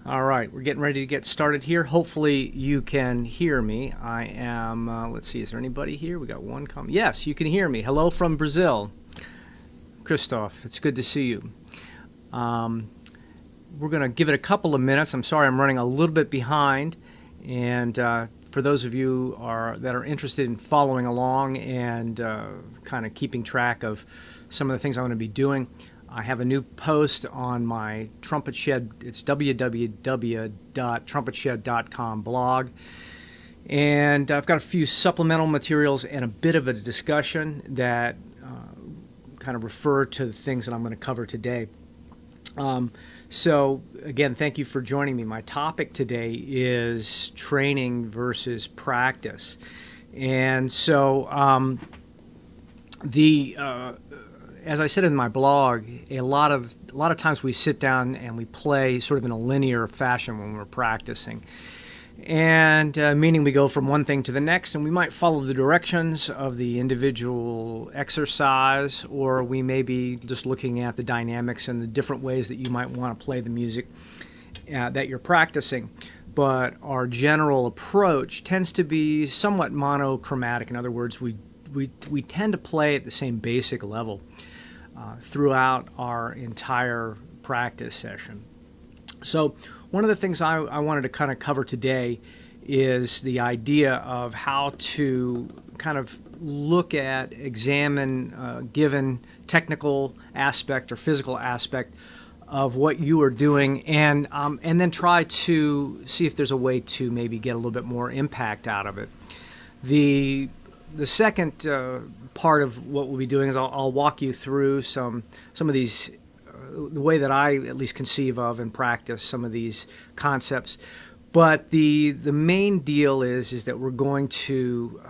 All right, we're getting ready to get started here. Hopefully, you can hear me. I am, let's see, is there anybody here? We got one comment. Yes, you can hear me. Hello from Brazil. Christoph, it's good to see you. We're going to give it a couple of minutes. I'm sorry I'm running a little bit behind. And for those of you that are interested in following along and kind of keeping track of some of the things I'm going to be doing, I have a new post on my Trumpet Shed. It's www.trumpetshed.com blog. And I've got a few supplemental materials and a bit of a discussion that kind of refer to the things that I'm going to cover today. So again, thank you for joining me. My topic today is training versus practice. And so as I said in my blog, a lot of times we sit down and we play sort of in a linear fashion when we're practicing. And meaning we go from one thing to the next, and we might follow the directions of the individual exercise, or we may be just looking at the dynamics and the different ways that you might want to play the music that you're practicing. But our general approach tends to be somewhat monochromatic. In other words, we tend to play at the same basic level throughout our entire practice session. So one of the things I wanted to kind of cover today is the idea of how to kind of look at, examine a given technical aspect or physical aspect of what you are doing, and then try to see if there's a way to maybe get a little bit more impact out of it. The second part of what we'll be doing is I'll walk you through some of these, the way that I at least conceive of and practice some of these concepts. But the main deal is that we're going to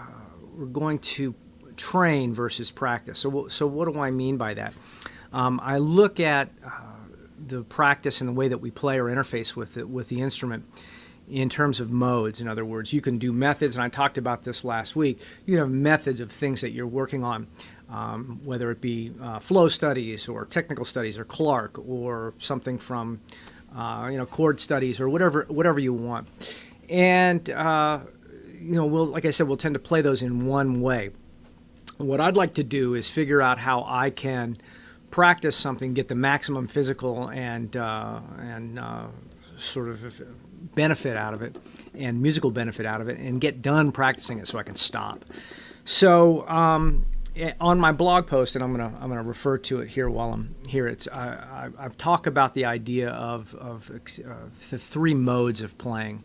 train versus practice. So what do I mean by that? I look at the practice and the way that we play or interface with the instrument in terms of modes. In other words, you can do methods, and I talked about this last week. You can have methods of things that you're working on, whether it be flow studies or technical studies or Clark or something from chord studies or whatever you want. And like I said, we'll tend to play those in one way. What I'd like to do is figure out how I can practice something, get the maximum physical and sort of benefit out of it and musical benefit out of it, and get done practicing it so I can stop. So on my blog post, and I'm gonna refer to it here while I'm here. I've talked about the idea of the three modes of playing.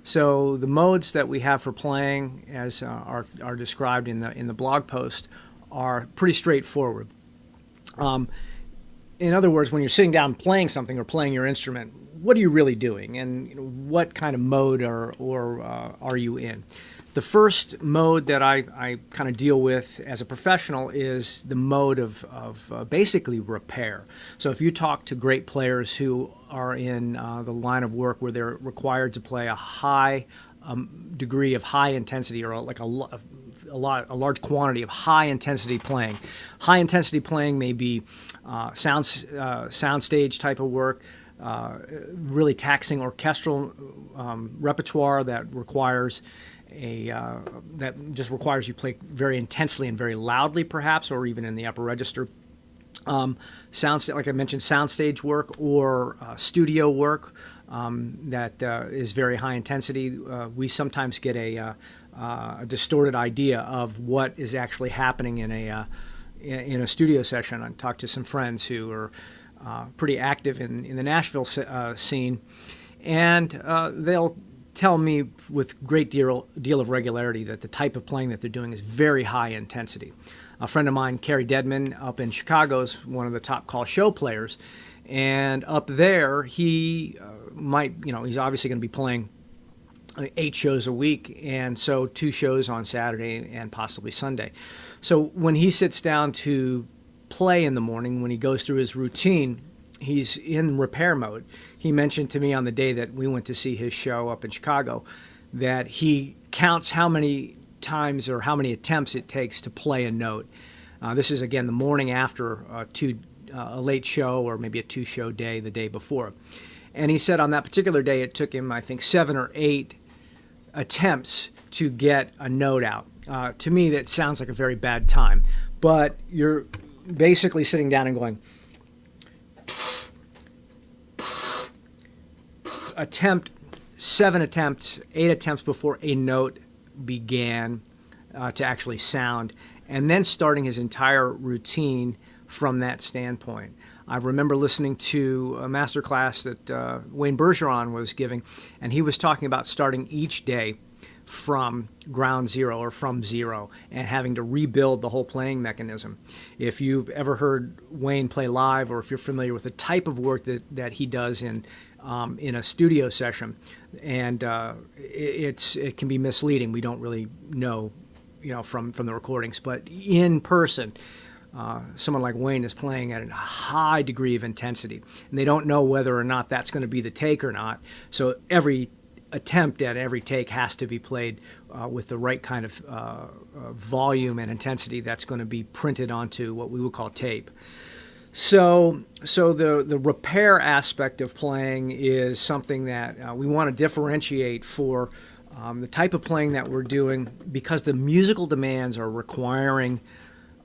So the modes that we have for playing, as are described in the blog post, are pretty straightforward. In other words, when you're sitting down playing something or playing your instrument, what are you really doing, and what kind of mode are you in? The first mode that I kind of deal with as a professional is the mode of basically repair. So if you talk to great players who are in the line of work where they're required to play a high degree of high intensity, or like a large quantity of high intensity playing. High intensity playing may be soundstage type of work, really taxing orchestral repertoire that requires just requires you play very intensely and very loudly, perhaps, or even in the upper register. Like I mentioned, soundstage work or studio work that is very high intensity. We sometimes get a distorted idea of what is actually happening in a studio session. I talked to some friends who are pretty active in the Nashville scene, and they'll tell me with great deal of regularity that the type of playing that they're doing is very high intensity. A friend of mine, Kerry Deadman, up in Chicago, is one of the top call show players, and up there he he's obviously going to be playing 8 shows a week, and so 2 shows on Saturday and possibly Sunday. So when he sits down to play in the morning, when he goes through his routine, he's in repair mode. He mentioned to me on the day that we went to see his show up in Chicago that he counts how many times or how many attempts it takes to play a note. This is, again, the morning after a late show or maybe a 2-show day the day before. And he said on that particular day it took him, I think, 7 or 8 attempts to get a note out. To me, that sounds like a very bad time. But you're basically sitting down and going, attempt 7 attempts, 8 attempts before a note began to actually sound, and then starting his entire routine from that standpoint. I remember listening to a master class that Wayne Bergeron was giving, and he was talking about starting each day from ground zero or from zero and having to rebuild the whole playing mechanism. If you've ever heard Wayne play live, or if you're familiar with the type of work that he does in a studio session, and it can be misleading. We don't really know, from the recordings, but in person, someone like Wayne is playing at a high degree of intensity, and they don't know whether or not that's going to be the take or not. So every attempt at every take has to be played with the right kind of volume and intensity that's going to be printed onto what we would call tape. So the repair aspect of playing is something that we want to differentiate for the type of playing that we're doing, because the musical demands are requiring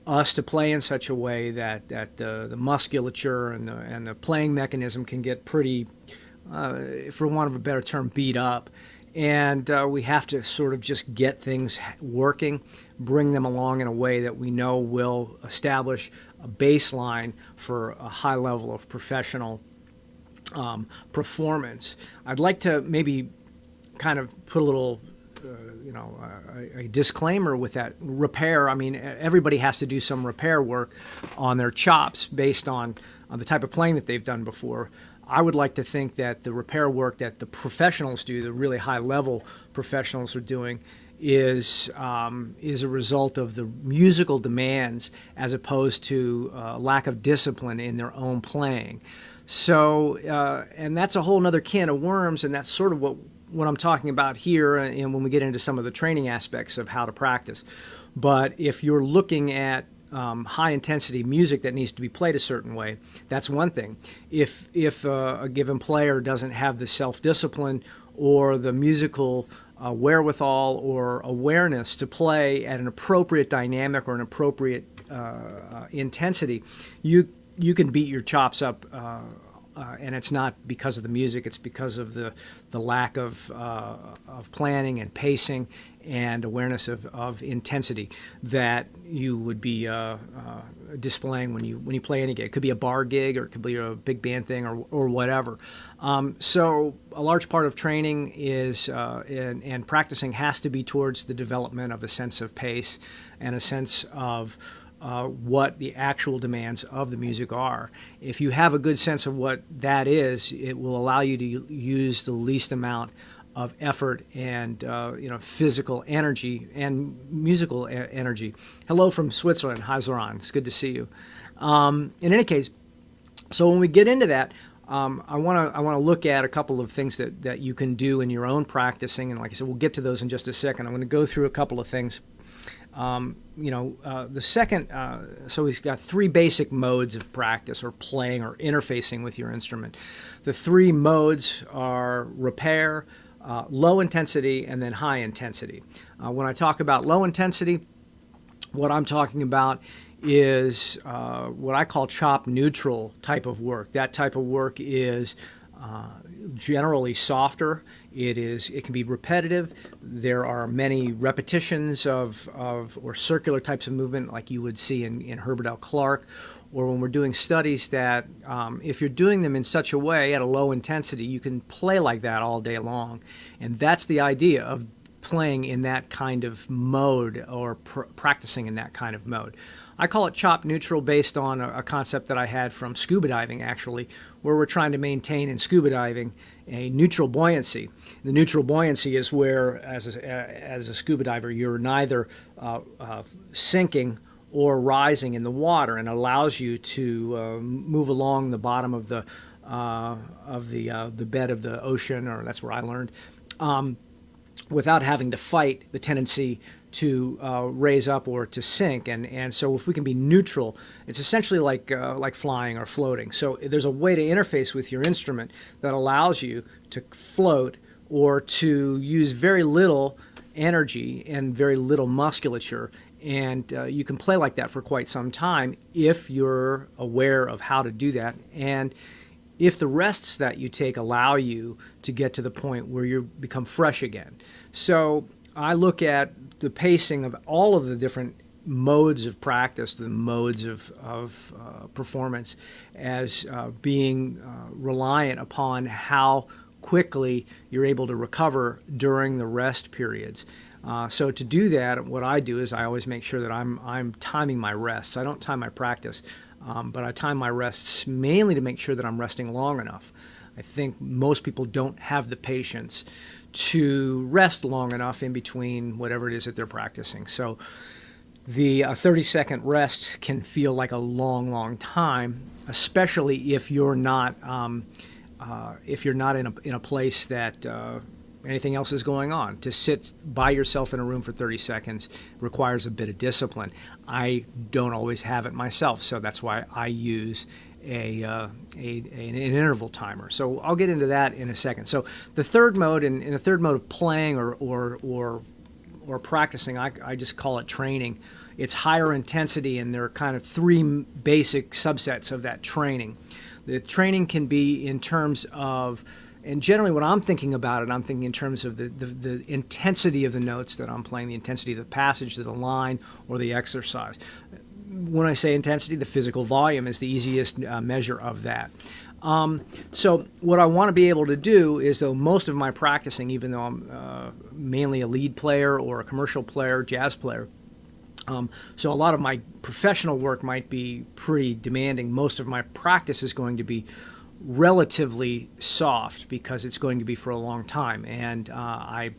us to play in such a way that the musculature and the playing mechanism can get pretty, for want of a better term, beat up. And we have to sort of just get things working, bring them along in a way that we know will establish a baseline for a high level of professional performance. I'd like to maybe kind of put a little, a disclaimer with that repair. I mean, everybody has to do some repair work on their chops based on the type of playing that they've done before. I would like to think that the repair work that the professionals do, the really high-level professionals are doing, is a result of the musical demands as opposed to lack of discipline in their own playing. So, and that's a whole other can of worms, and that's sort of what I'm talking about here, and when we get into some of the training aspects of how to practice. But if you're looking at high-intensity music that needs to be played a certain way, that's one thing. If a given player doesn't have the self-discipline or the musical wherewithal or awareness to play at an appropriate dynamic or an appropriate intensity, you can beat your chops up, and it's not because of the music. It's because of the lack of planning and pacing and awareness of intensity that you would be displaying when you play any gig. It could be a bar gig, or it could be a big band thing, or whatever. So a large part of training is and practicing has to be towards the development of a sense of pace and a sense of what the actual demands of the music are. If you have a good sense of what that is, it will allow you to use the least amount of effort and physical energy and musical energy. Hello from Switzerland. Hi, Zoran. It's good to see you. In any case, so when we get into that, I want to look at a couple of things that you can do in your own practicing, and like I said, we'll get to those in just a second. I'm going to go through a couple of things. The second, so we've got 3 basic modes of practice or playing or interfacing with your instrument. The 3 modes are repair, low intensity, and then high intensity. When I talk about low intensity, what I'm talking about is what I call chop neutral type of work. That type of work is generally softer. It can be repetitive. There are many repetitions or circular types of movement like you would see in Herbert L. Clarke, or when we're doing studies that if you're doing them in such a way at a low intensity, you can play like that all day long. And that's the idea of playing in that kind of mode, or practicing in that kind of mode. I call it chop neutral based on a concept that I had from scuba diving, actually, where we're trying to maintain in scuba diving a neutral buoyancy. The neutral buoyancy is where, as a scuba diver, you're neither sinking or rising in the water, and allows you to move along the bottom of the bed of the ocean, or that's where I learned, without having to fight the tendency to raise up or to sink. And so if we can be neutral, it's essentially like flying or floating. So there's a way to interface with your instrument that allows you to float or to use very little energy and very little musculature. And you can play like that for quite some time if you're aware of how to do that. And if the rests that you take allow you to get to the point where you become fresh again. So I look at the pacing of all of the different modes of practice, the modes of performance, as being reliant upon how quickly you're able to recover during the rest periods. So to do that, what I do is I always make sure that I'm timing my rests. I don't time my practice, but I time my rests mainly to make sure that I'm resting long enough. I think most people don't have the patience to rest long enough in between whatever it is that they're practicing. So the 30-second rest can feel like a long, long time, especially if you're not in a place that anything else is going on. To sit by yourself in a room for 30 seconds requires a bit of discipline. I don't always have it myself, so that's why I use an interval timer. So I'll get into that in a second. So the third mode, in the third mode of playing or practicing, I just call it training. It's higher intensity, and there are kind of three basic subsets of that training. The training can be in terms of, and generally when I'm thinking about it, I'm thinking in terms of the intensity of the notes that I'm playing, the intensity of the passage, of the line, or the exercise. When I say intensity, the physical volume is the easiest measure of that. So what I want to be able to do is, though most of my practicing, even though I'm mainly a lead player or a commercial player, jazz player, so a lot of my professional work might be pretty demanding. Most of my practice is going to be relatively soft because it's going to be for a long time, and I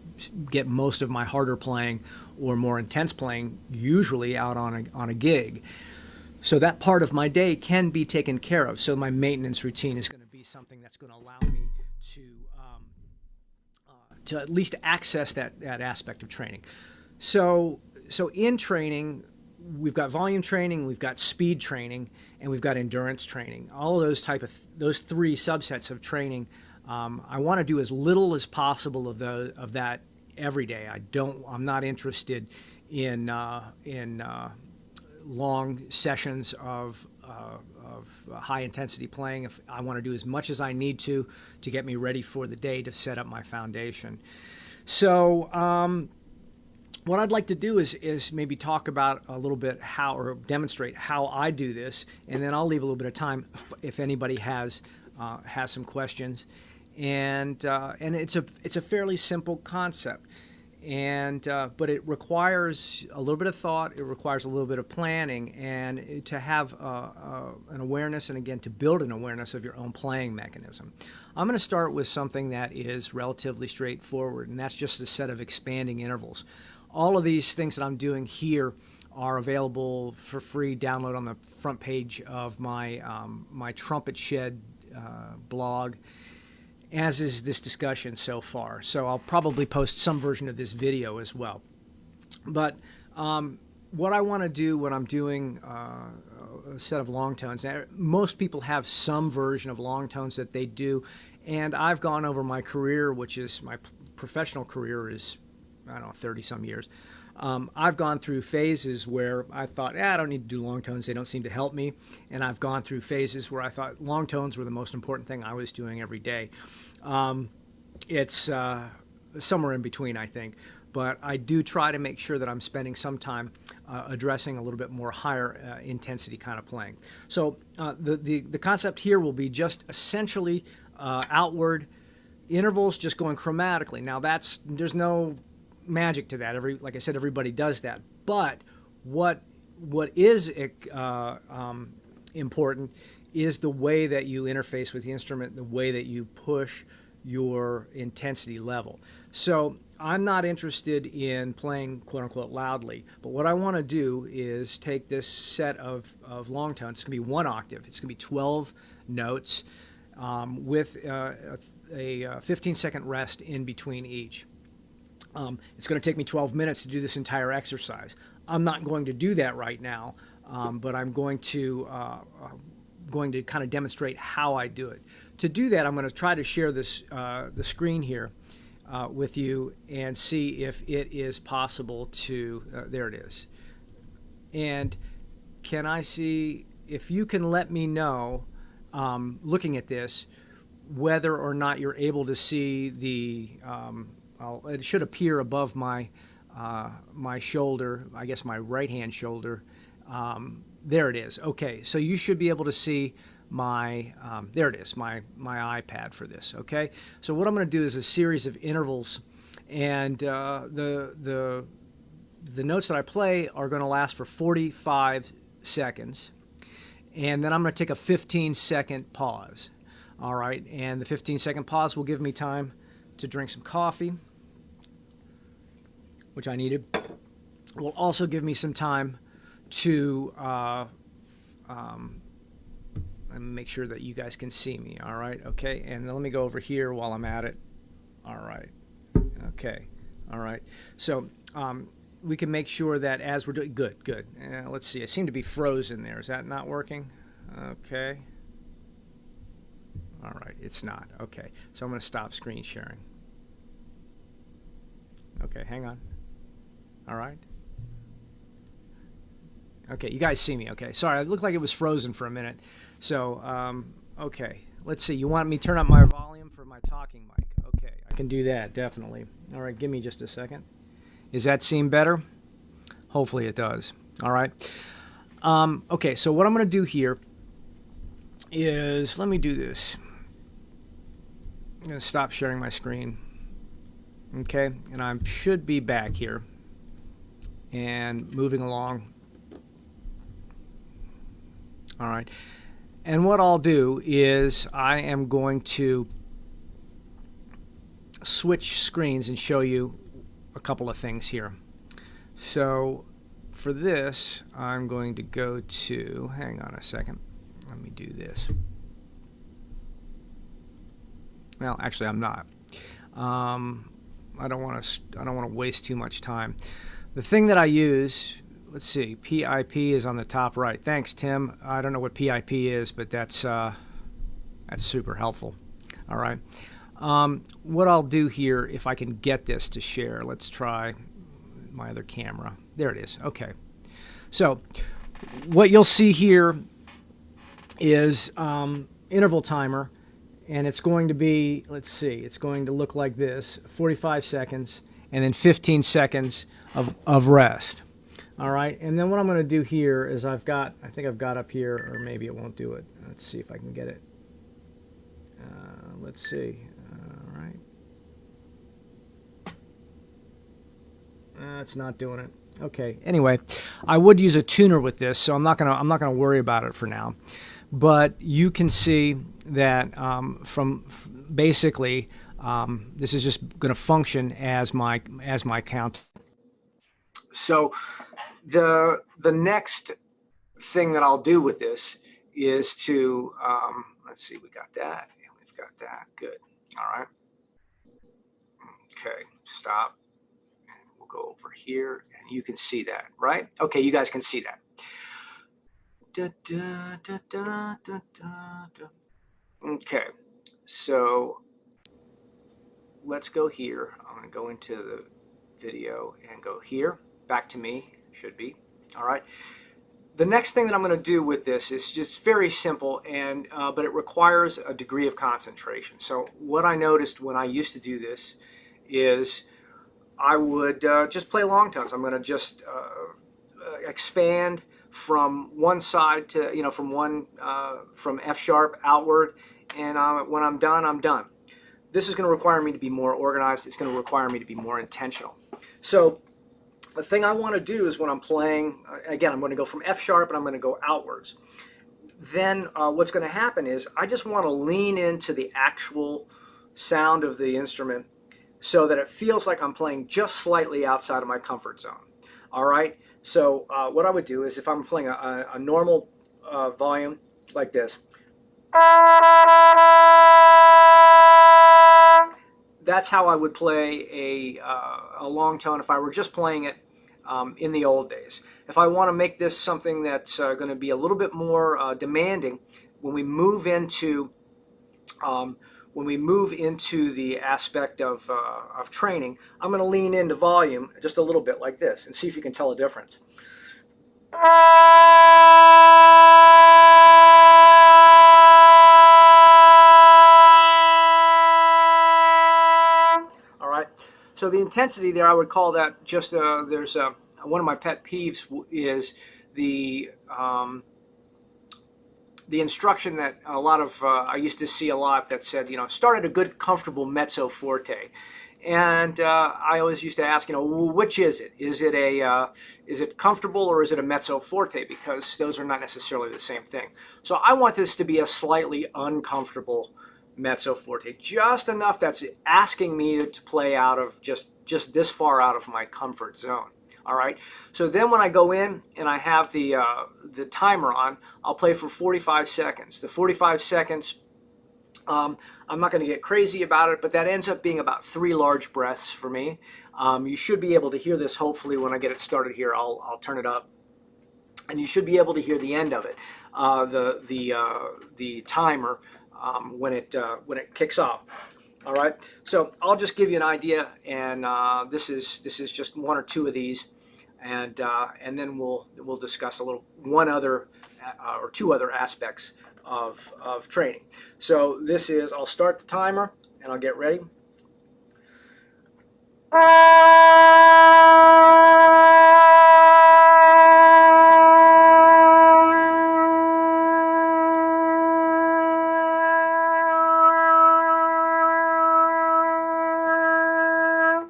get most of my harder playing or more intense playing usually out on a gig. So that part of my day can be taken care of. So my maintenance routine is going to be something that's going to allow me to at least access that aspect of training. So in training, we've got volume training, we've got speed training, and we've got endurance training. All of those three subsets of training, I want to do as little as possible of that every day. I'm not interested in long sessions of high intensity playing. If I want to do as much as I need to get me ready for the day to set up my foundation. So what I'd like to do is maybe talk about a little bit how, or demonstrate how I do this, and then I'll leave a little bit of time if anybody has some questions. And it's a fairly simple concept, but it requires a little bit of thought. It requires a little bit of planning, and to have an awareness, and again to build an awareness of your own playing mechanism. I'm going to start with something that is relatively straightforward, and that's just a set of expanding intervals. All of these things that I'm doing here are available for free download on the front page of my my Trumpet Shed blog, as is this discussion so far. So I'll probably post some version of this video as well. But what I want to do when I'm doing a set of long tones, most people have some version of long tones that they do, and I've gone over my career, which is my professional career is, I don't know, 30-some years. I've gone through phases where I thought, I don't need to do long tones. They don't seem to help me. And I've gone through phases where I thought long tones were the most important thing I was doing every day. It's somewhere in between, I think. But I do try to make sure that I'm spending some time addressing a little bit more higher intensity kind of playing. So the concept here will be just essentially outward intervals, just going chromatically. Now there's no magic to that. Like I said, everybody does that. But what is important is the way that you interface with the instrument, the way that you push your intensity level. So I'm not interested in playing quote unquote loudly, but what I want to do is take this set of long tones. It's going to be one octave. It's going to be 12 notes with a 15-second rest in between each. It's going to take me 12 minutes to do this entire exercise. I'm not going to do that right now, but I'm going to kind of demonstrate how I do it. To do that, I'm going to try to share this the screen here with you and see if it is possible to. There it is. And can I see if you can let me know, looking at this, whether or not you're able to see the. It should appear above my my shoulder, I guess my right hand shoulder. There it is. Okay, so you should be able to see my there it is, my iPad for this. Okay, so what I'm going to do is a series of intervals, and the notes that I play are going to last for 45 seconds, and then I'm going to take a 15-second pause. All right, and the 15-second pause will give me time to drink some coffee, which I needed. It will also give me some time to make sure that you guys can see me. All right, okay, and then let me go over here while I'm at it. All right, okay, all right. So we can make sure that as we're doing, good. Let's see, I seem to be frozen there. Is that not working? Okay. All right, it's not. Okay, so I'm going to stop screen sharing. Okay, hang on. All right. Okay, you guys see me. Okay, sorry, it looked like it was frozen for a minute. So, okay, let's see. You want me to turn up my volume for my talking mic? Okay, I can do that, definitely. All right, give me just a second. Does that seem better? Hopefully it does. All right. Okay, so what I'm going to do here is, let me do this. I'm going to stop sharing my screen. Okay, and I should be back here and moving along. All right, and what I'll do is I am going to switch screens and show you a couple of things here. So for this, I'm going to go to, hang on a second, let me do this. Well, actually, I'm not. I don't want to waste too much time. The thing that I use, let's see, PIP is on the top right. Thanks, Tim. I don't know what PIP is, but that's super helpful. All right. What I'll do here, if I can get this to share, let's try my other camera. There it is. Okay. So what you'll see here is interval timer. And it's going to be, let's see, it's going to look like this, 45 seconds, and then 15 seconds of rest. All right, and then what I'm going to do here is I think I've got up here, or maybe it won't do it. Let's see if I can get it. Let's see. All right. It's not doing it. Okay. Anyway, I would use a tuner with this, so I'm not gonna worry about it for now. But you can see that basically this is just going to function as my count. So the next thing that I'll do with this is to let's see, we got that and we've got that. Good. All right. Okay. Stop. And we'll go over here, and you can see that, right? Okay, you guys can see that. Da, da, da, da, da, da, da. Okay, so let's go here. I'm going to go into the video and go here. Back to me, should be. All right. The next thing that I'm going to do with this is just very simple, and but it requires a degree of concentration. So what I noticed when I used to do this is I would just play long tones. I'm going to just expand from one side to, from F sharp outward, and when I'm done, I'm done. This is going to require me to be more organized. It's going to require me to be more intentional. So the thing I want to do is when I'm playing, again, I'm going to go from F sharp and I'm going to go outwards. Then what's going to happen is I just want to lean into the actual sound of the instrument so that it feels like I'm playing just slightly outside of my comfort zone. All right. So what I would do is if I'm playing a normal volume like this, that's how I would play a long tone if I were just playing it in the old days. If I want to make this something that's going to be a little bit more demanding when we move into the aspect of training, I'm going to lean into volume just a little bit like this and see if you can tell a difference. All right. So the intensity there, I would call that just there's one of my pet peeves is the instruction that a lot of I used to see a lot that said, start at a good, comfortable mezzo forte, and I always used to ask, well, which is it? Is it comfortable or is it a mezzo forte? Because those are not necessarily the same thing. So I want this to be a slightly uncomfortable mezzo forte, just enough that's asking me to play out of just this far out of my comfort zone. All right. So then when I go in and I have the timer on, I'll play for 45 seconds. The 45 seconds, I'm not going to get crazy about it, but that ends up being about 3 large breaths for me. You should be able to hear this hopefully when I get it started here. I'll turn it up, and you should be able to hear the end of it, the timer when it kicks off. All right, so I'll just give you an idea, and this is just 1 or 2 of these, and then we'll discuss one other or 2 other aspects of training. So this is, I'll start the timer and I'll get ready.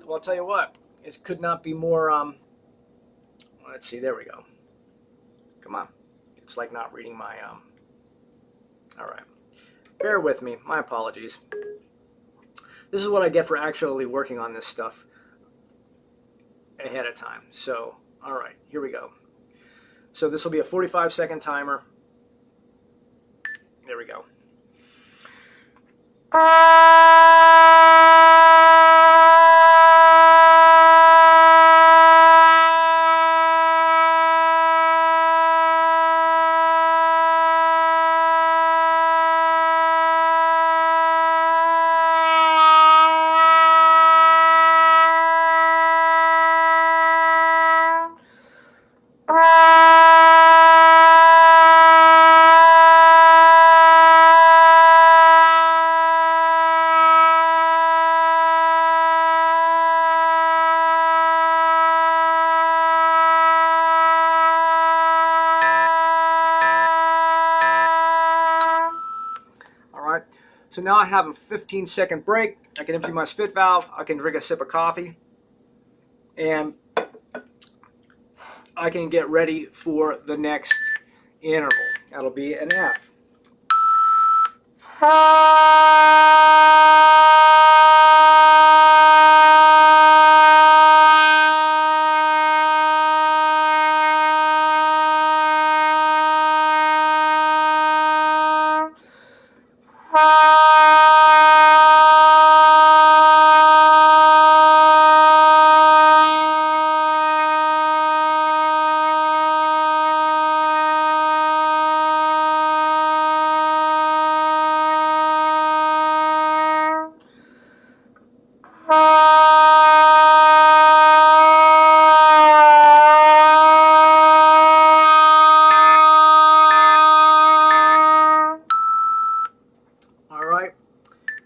Well, I'll tell you what, it could not be more, let's see, there we go. Come on. It's like not reading my, all right. Bear with me, my apologies. This is what I get for actually working on this stuff ahead of time. So, all right, here we go. So this will be a 45-second timer. There we go. So now I have a 15-second break. I can empty my spit valve. I can drink a sip of coffee. And I can get ready for the next interval. That'll be an F.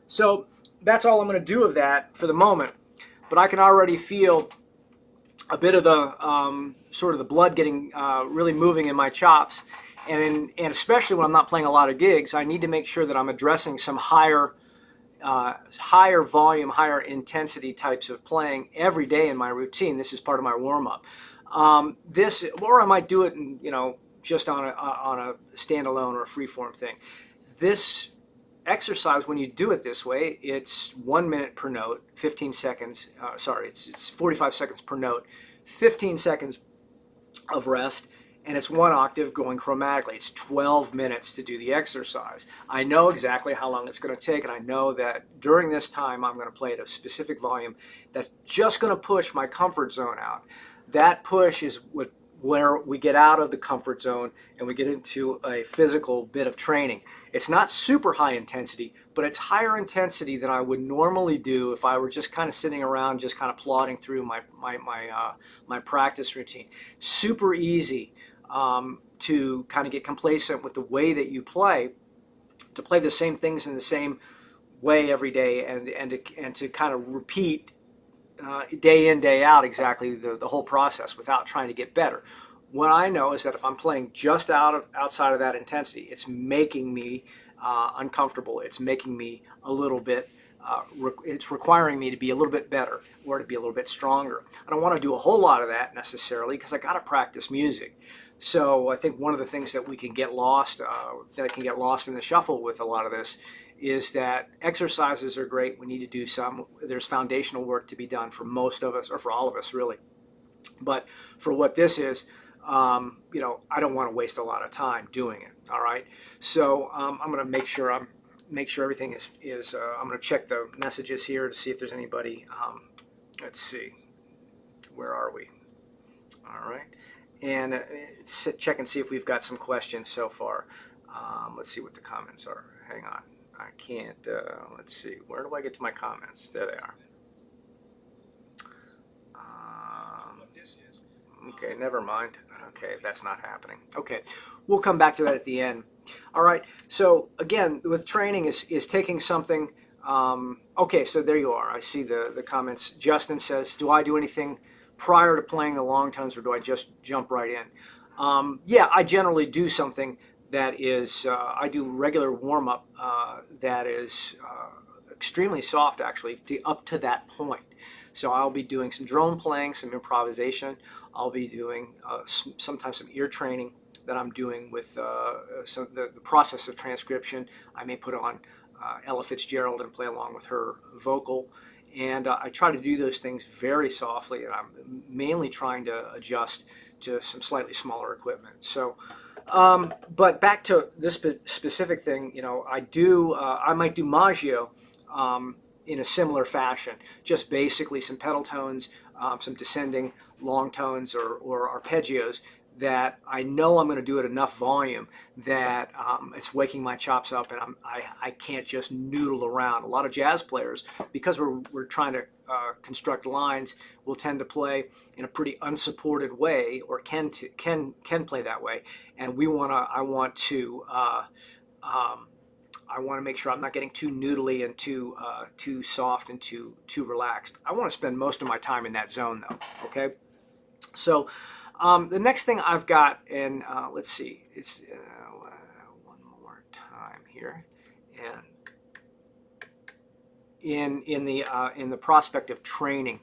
So that's all I'm going to do of that for the moment, but I can already feel a bit of the sort of the blood getting really moving in my chops, and especially when I'm not playing a lot of gigs, I need to make sure that I'm addressing some higher volume, higher intensity types of playing every day in my routine. This is part of my warm-up. Or I might do it in, just on a standalone or a freeform thing. This exercise, when you do it this way, it's 1 minute per note, 15 seconds, it's 45 seconds per note, 15 seconds of rest, and it's one octave going chromatically. It's 12 minutes to do the exercise. I know exactly how long it's going to take, and I know that during this time I'm going to play at a specific volume that's just going to push my comfort zone out. That push is where we get out of the comfort zone and we get into a physical bit of training. It's not super high intensity, but it's higher intensity than I would normally do if I were just kind of sitting around, just kind of plodding through my practice routine. Super easy to kind of get complacent with the way that you play, to play the same things in the same way every day, and to kind of repeat day in, day out, exactly the whole process without trying to get better. What I know is that if I'm playing just outside of that intensity, it's making me uncomfortable. It's making me a little bit, it's requiring me to be a little bit better or to be a little bit stronger. I don't want to do a whole lot of that necessarily because I got to practice music. So I think one of the things that we can get lost, that can get lost in the shuffle with a lot of this, is that exercises are great. We need to do some. There's foundational work to be done for most of us, or for all of us really. But for what this is, I don't want to waste a lot of time doing it. All right. So I'm going to make sure everything is. I'm going to check the messages here to see if there's anybody. Let's see. Where are we? All right. And check and see if we've got some questions so far. Let's see what the comments are. Hang on. I can't, let's see, where do I get to my comments? There they are. Okay, never mind. Okay, that's not happening. Okay, we'll come back to that at the end. All right, so again, with training is taking something, okay, so there you are. I see the comments. Justin says, do I do anything prior to playing the long tones, or do I just jump right in? Yeah, I generally do something that is, I do regular warm-up that is extremely soft, actually, up to that point. So I'll be doing some drone playing, some improvisation. I'll be doing sometimes some ear training that I'm doing with the process of transcription. I may put on Ella Fitzgerald and play along with her vocal. And I try to do those things very softly, and I'm mainly trying to adjust to some slightly smaller equipment. So. But back to this specific thing, I might do Maggio in a similar fashion, just basically some pedal tones, some descending long tones or arpeggios that I know I'm going to do at enough volume that it's waking my chops up, and I can't just noodle around. A lot of jazz players, because we're trying to construct lines, will tend to play in a pretty unsupported way, or can play that way. And I want to make sure I'm not getting too noodly and too soft and too relaxed. I want to spend most of my time in that zone, though. Okay, so. The next thing I've got, and let's see, it's one more time here, and in the prospect of training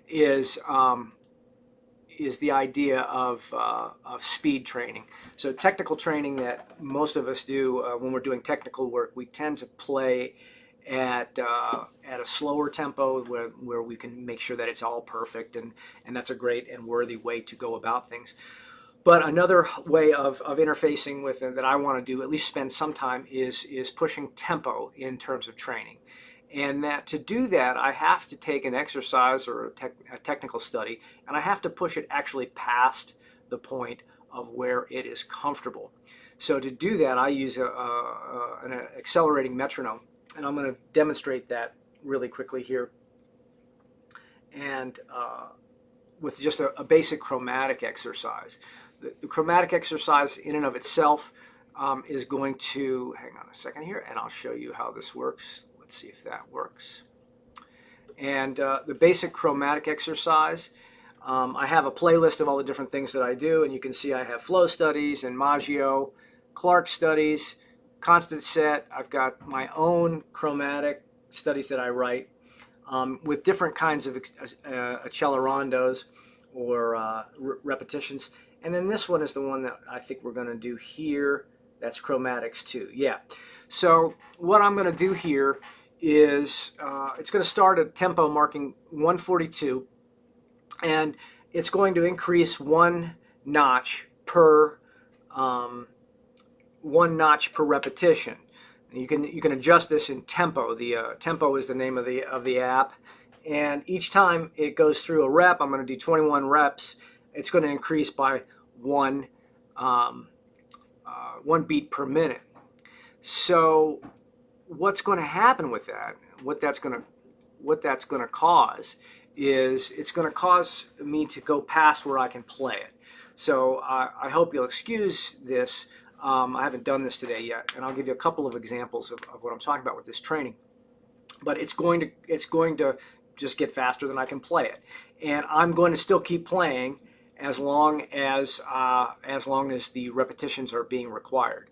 is the idea of speed training. So technical training that most of us do when we're doing technical work, we tend to play at a slower tempo where we can make sure that it's all perfect, and that's a great and worthy way to go about things. But another way of interfacing with it that I want to do, at least spend some time, is pushing tempo in terms of training. And that to do that, I have to take an exercise or a technical study, and I have to push it actually past the point of where it is comfortable. So to do that, I use an accelerating metronome. And I'm going to demonstrate that really quickly here. And with just a basic chromatic exercise. The chromatic exercise in and of itself is going to, hang on a second here, and I'll show you how this works. Let's see if that works. And the basic chromatic exercise, I have a playlist of all the different things that I do, and you can see I have flow studies and Maggio, Clark studies, constant set. I've got my own chromatic studies that I write with different kinds of accelerandos or repetitions. And then this one is the one that I think we're going to do here. That's chromatics too. Yeah. So what I'm going to do here is it's going to start at tempo marking 142, and it's going to increase 1 notch per one notch per repetition. You can adjust this in tempo. The tempo is the name of the app, and each time it goes through a rep, I'm going to do 21 reps. It's going to increase by one beat per minute. So what's going to happen with that? What that's going to cause is it's going to cause me to go past where I can play it. So I hope you'll excuse this. I haven't done this today yet, and I'll give you a couple of examples of what I'm talking about with this training. But it's going to just get faster than I can play it, and I'm going to still keep playing as long as the repetitions are being required.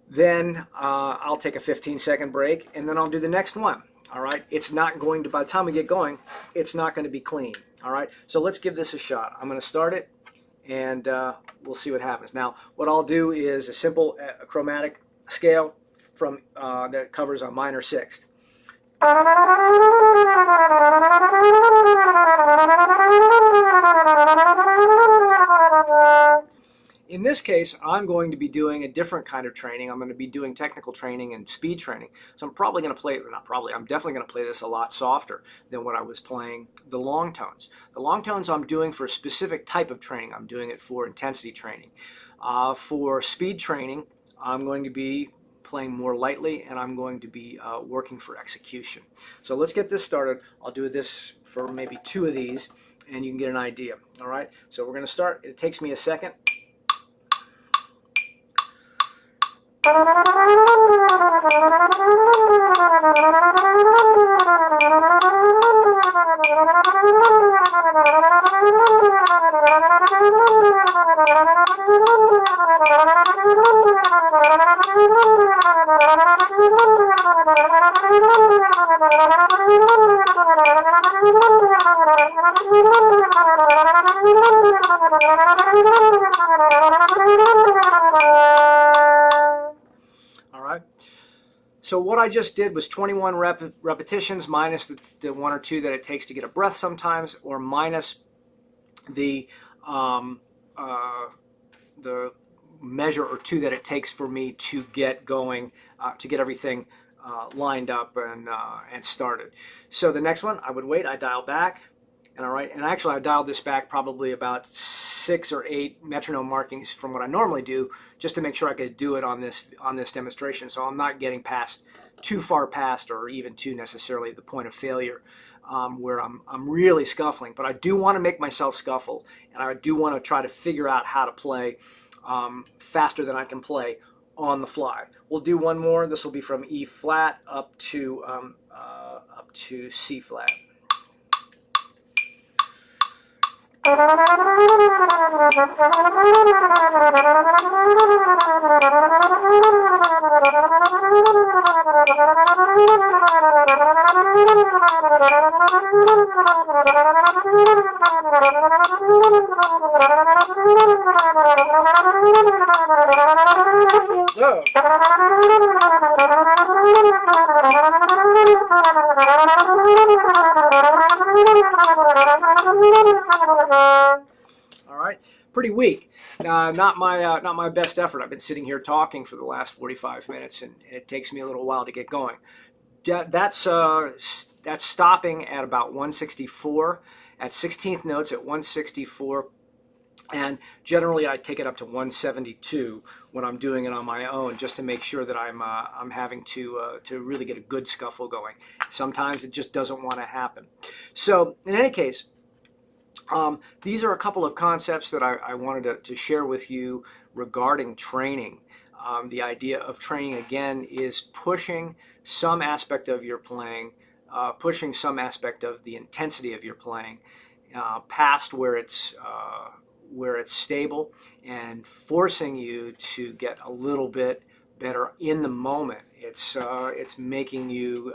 Then I'll take a 15-second break, and then I'll do the next one. All right, it's not going to, by the time we get going, it's not going to be clean. All right, so let's give this a shot. I'm going to start it, and we'll see what happens. Now, what I'll do is a simple chromatic scale from that covers a minor sixth. In this case, I'm going to be doing a different kind of training. I'm going to be doing technical training and speed training. So I'm probably going to play, not probably, I'm definitely going to play this a lot softer than what I was playing the long tones. The long tones I'm doing for a specific type of training. I'm doing it for intensity training. For speed training, I'm going to be playing more lightly, and I'm going to be working for execution. So let's get this started. I'll do this for maybe 2 of these, and you can get an idea. All right, so we're going to start. It takes me a second. So what I just did was 21 repetitions minus the 1 or 2 that it takes to get a breath sometimes, or minus the measure or 2 that it takes for me to get going, to get everything lined up and started. So the next one, I would wait, I dial back, and all right, and actually I dialed this back probably about 6 or 8 metronome markings from what I normally do, just to make sure I could do it on this demonstration. So I'm not getting too far past, or even to necessarily the point of failure, where I'm really scuffling. But I do want to make myself scuffle, and I do want to try to figure out how to play faster than I can play on the fly. We'll do one more. This will be from E flat up to C flat. All right, pretty weak. Not my best effort. I've been sitting here talking for the last 45 minutes, and it takes me a little while to get going. That's stopping at about 164, at 16th notes at 164, and generally I take it up to 172 when I'm doing it on my own, just to make sure that I'm having to really get a good scuffle going. Sometimes it just doesn't want to happen. So in any case, these are a couple of concepts that I wanted to share with you regarding training. The idea of training, again, is pushing some aspect of your playing, pushing some aspect of the intensity of your playing past where it's stable, and forcing you to get a little bit better in the moment. It's making you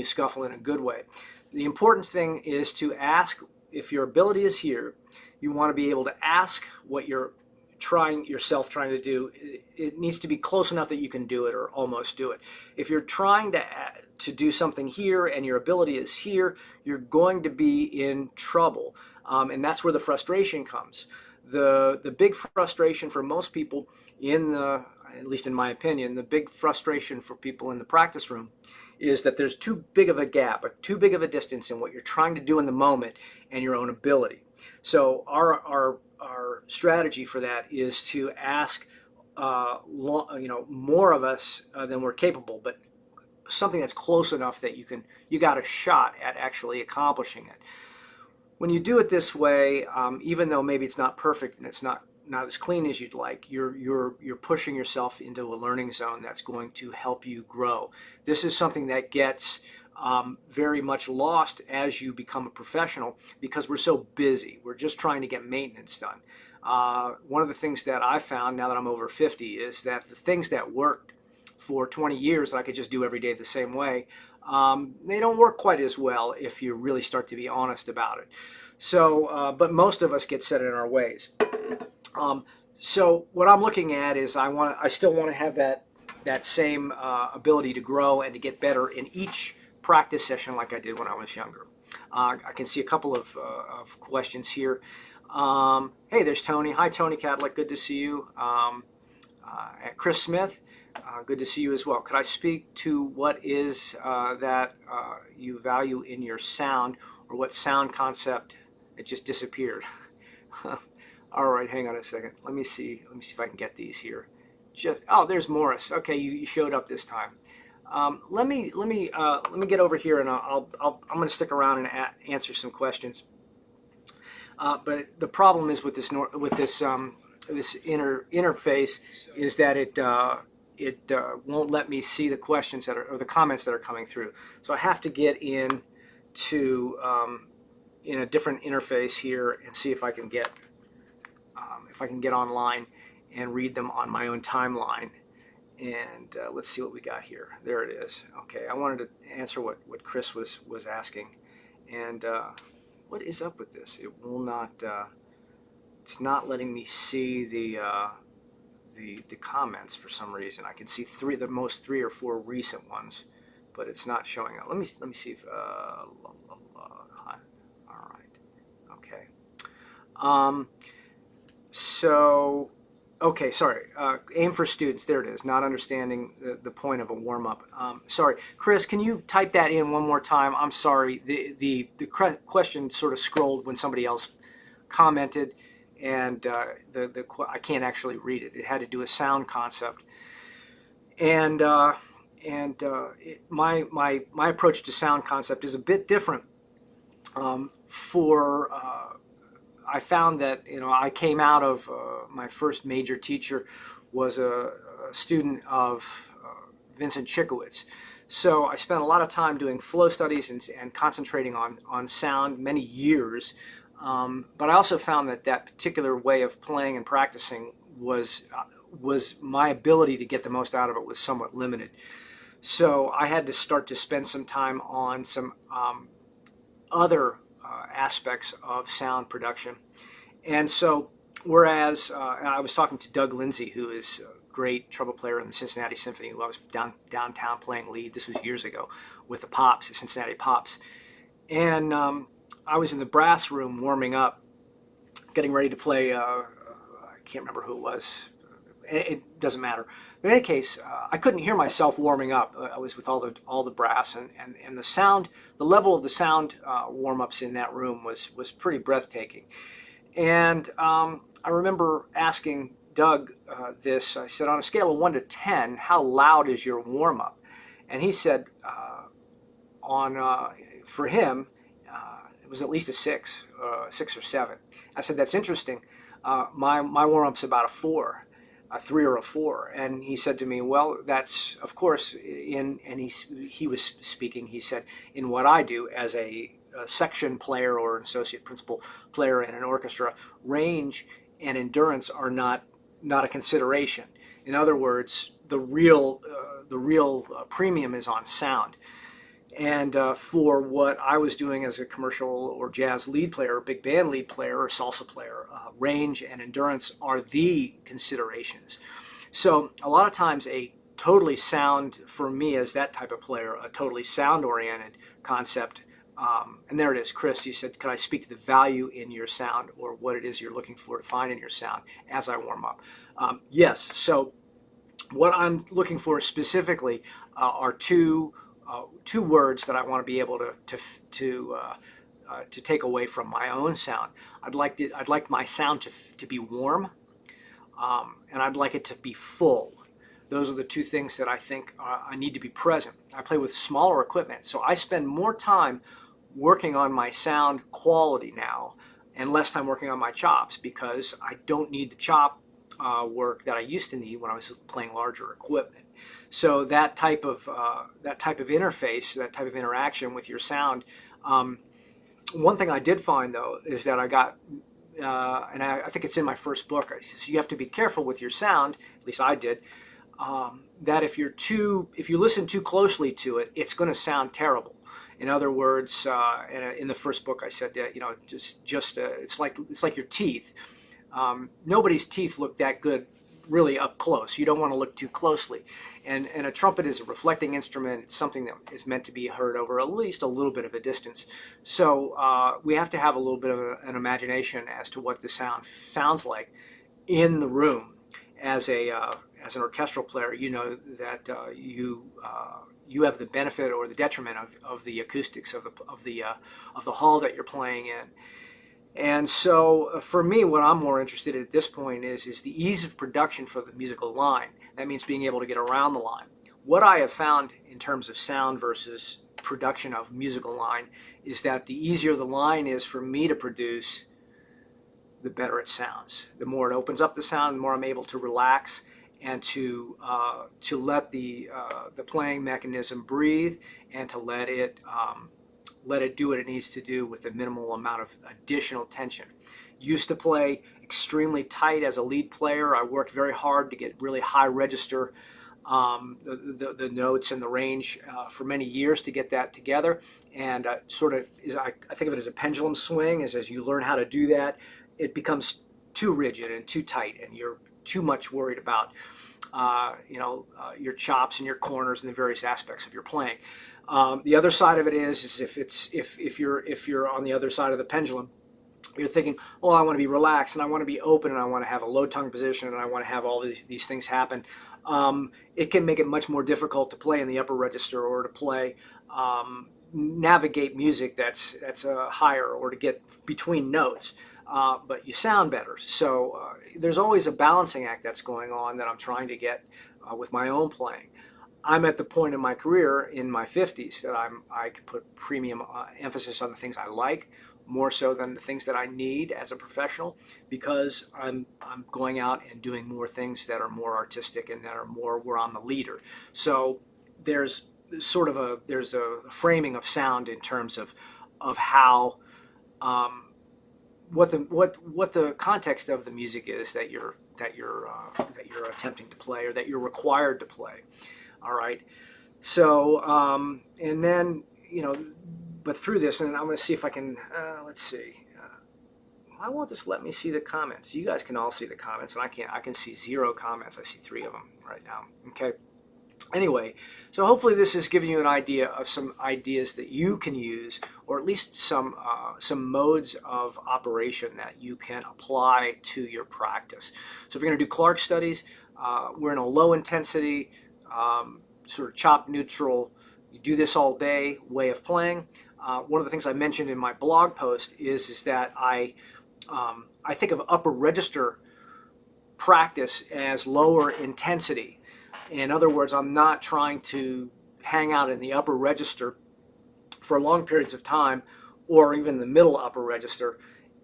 scuffle in a good way. The important thing is to ask, if your ability is here, you want to be able to ask what you're trying to do, it needs to be close enough that you can do it or almost do it. If you're trying to do something here and your ability is here, you're going to be in trouble. And that's where the frustration comes. The big frustration for most people at least in my opinion, the big frustration for people in the practice room is that there's too big of a gap, too big of a distance in what you're trying to do in the moment and your own ability. So our strategy for that is to ask more of us than we're capable, but something that's close enough that you got a shot at actually accomplishing it. When you do it this way, even though maybe it's not perfect and it's not as clean as you'd like, you're pushing yourself into a learning zone that's going to help you grow. This is something that gets very much lost as you become a professional because we're so busy. We're just trying to get maintenance done. One of the things that I found now that I'm over 50 is that the things that worked for 20 years that I could just do every day the same way, they don't work quite as well if you really start to be honest about it. So, but most of us get set in our ways. So what I'm looking at is I still want to have that same ability to grow and to get better in each practice session like I did when I was younger. I can see a couple of questions here. Hey, there's Tony. Hi, Tony Cadillac. Good to see you. Chris Smith. Good to see you as well. Could I speak to what is that you value in your sound, or what sound concept? It just disappeared. All right, hang on a second. Let me see if I can get these here. There's Morris. Okay, you showed up this time. Let me get over here, and I'm going to stick around and answer some questions. But the problem is with this interface is that it won't let me see the questions or the comments that are coming through. So I have to get in a different interface here and see if I can get online and read them on my own timeline. And let's see what we got here. There it is. Okay, I wanted to answer what Chris was asking. And what is up with this? It will not. It's not letting me see the comments for some reason. I can see the most 3 or 4 recent ones, but it's not showing up. Let me see if. Hi. All right. Okay. So. Okay, sorry. Aim for students. There it is. Not understanding the point of a warm-up. Sorry. Chris, can you type that in one more time? I'm sorry. The question sort of scrolled when somebody else commented, and I can't actually read it. It had to do with sound concept. And my approach to sound concept is a bit different. I found that I came out of my first major teacher was a student of Vincent Chikowitz. So I spent a lot of time doing flow studies and concentrating on sound many years. But I also found that particular way of playing and practicing was my ability to get the most out of it was somewhat limited. So I had to start to spend some time on some other aspects of sound production. And so whereas I was talking to Doug Lindsay, who is a great trumpet player in the Cincinnati Symphony, who I was downtown playing lead, this was years ago, with the Pops, the Cincinnati Pops. And I was in the brass room warming up, getting ready to play, I can't remember who it was, it doesn't matter. But in any case, I couldn't hear myself warming up. I was with all the brass, and the sound, the level of the sound warm-ups in that room was pretty breathtaking. And I remember asking Doug this. I said, on a scale of 1 to 10, how loud is your warm-up? And he said, for him, it was at least a 6 or 7. I said, that's interesting. My warm-up's about a 4. A 3 or a 4, and he said to me, well, that's of course and he was speaking, he said, in what I do as a section player or an associate principal player in an orchestra, range and endurance are not a consideration. In other words, the real premium is on sound. And for what I was doing as a commercial or jazz lead player, big band lead player, or salsa player, range and endurance are the considerations. So a lot of times a totally sound, for me as that type of player, a totally sound oriented concept. And there it is, Chris. You said, "Could I speak to the value in your sound, or what it is you're looking for to find in your sound as I warm up?" Yes. So what I'm looking for specifically are two words that I want to be able to take away from my own sound. I'd like my sound to be warm, and I'd like it to be full. Those are the two things that I think I need to be present. I play with smaller equipment, so I spend more time working on my sound quality now and less time working on my chops, because I don't need the chop work that I used to need when I was playing larger equipment. So that type of interface, that type of interaction with your sound. One thing I did find though is that I got, and I think it's in my first book. So you have to be careful with your sound. At least I did. That if you listen too closely to it, it's going to sound terrible. In other words, in the first book, I said that it's like your teeth. Nobody's teeth look that good really up close. You don't want to look too closely. And a trumpet is a reflecting instrument. It's something that is meant to be heard over at least a little bit of a distance. So we have to have a little bit of an imagination as to what the sound sounds like in the room. As an orchestral player, you know that you have the benefit or the detriment of the acoustics of the hall that you're playing in. And so for me, what I'm more interested in at this point is the ease of production for the musical line. That means being able to get around the line. What I have found in terms of sound versus production of musical line is that the easier the line is for me to produce, the better it sounds. The more it opens up the sound, the more I'm able to relax and to let the playing mechanism breathe, and to let it do what it needs to do with a minimal amount of additional tension. Used to play extremely tight as a lead player. I worked very hard to get really high register, the notes and the range for many years to get that together. And I think of it as a pendulum swing. As you learn how to do that, it becomes too rigid and too tight, and you're too much worried about your chops and your corners and the various aspects of your playing. The other side of it is if you're on the other side of the pendulum, you're thinking, oh, I want to be relaxed and I want to be open and I want to have a low tongue position and I want to have all these things happen. It can make it much more difficult to play in the upper register, or to play navigate music that's higher, or to get between notes. But you sound better. So there's always a balancing act that's going on that I'm trying to get with my own playing. I'm at the point in my career in my 50s that I can put premium emphasis on the things I like, more so than the things that I need as a professional, because I'm going out and doing more things that are more artistic and that are more where I'm the leader. So there's a framing of sound in terms of how what the context of the music is that you're attempting to play, or that you're required to play. All right. So and then but through this, and I'm going to see if I can. Let's see. Why won't this let me see the comments? You guys can all see the comments, and I can't. I can see 0 comments. I see 3 of them right now. Okay. Anyway, so hopefully this has given you an idea of some ideas that you can use, or at least some modes of operation that you can apply to your practice. So if you're going to do Clark studies, we're in a low intensity, sort of chop neutral, you do this all day way of playing. One of the things I mentioned in my blog post is that I think of upper register practice as lower intensity. In other words, I'm not trying to hang out in the upper register for long periods of time, or even the middle upper register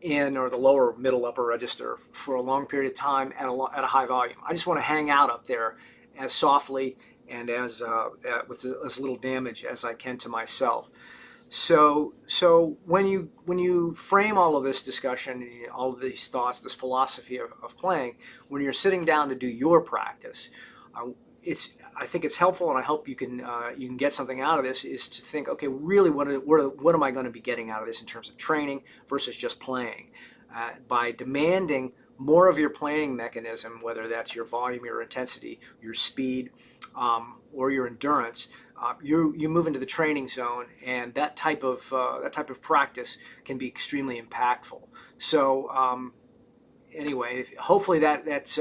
or the lower middle upper register for a long period of time at a high volume. I just want to hang out up there as softly and with as little damage as I can to myself. So when you frame all of this discussion, all of these thoughts, this philosophy of playing, when you're sitting down to do your practice, I think it's helpful, and I hope you can get something out of this, is to think, okay, really, what am I going to be getting out of this in terms of training versus just playing? By demanding more of your playing mechanism, whether that's your volume, your intensity, your speed, or your endurance, you move into the training zone, and that type of practice can be extremely impactful. So anyway, hopefully that's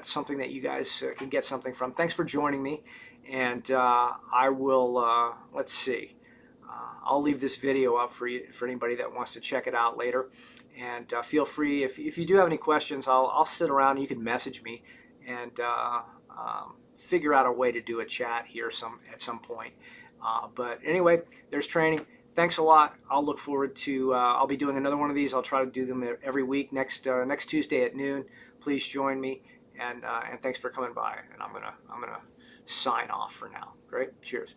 something that you guys can get something from. Thanks for joining me, and I will let's see. I'll leave this video up for you, for anybody that wants to check it out later. And feel free, if you do have any questions, I'll sit around and you can message me, and figure out a way to do a chat here at some point. But anyway, there's training. Thanks a lot. I'll look forward to, I'll be doing another one of these. I'll try to do them every week, next Tuesday at noon. Please join me, and thanks for coming by. And I'm gonna sign off for now. Great. Cheers.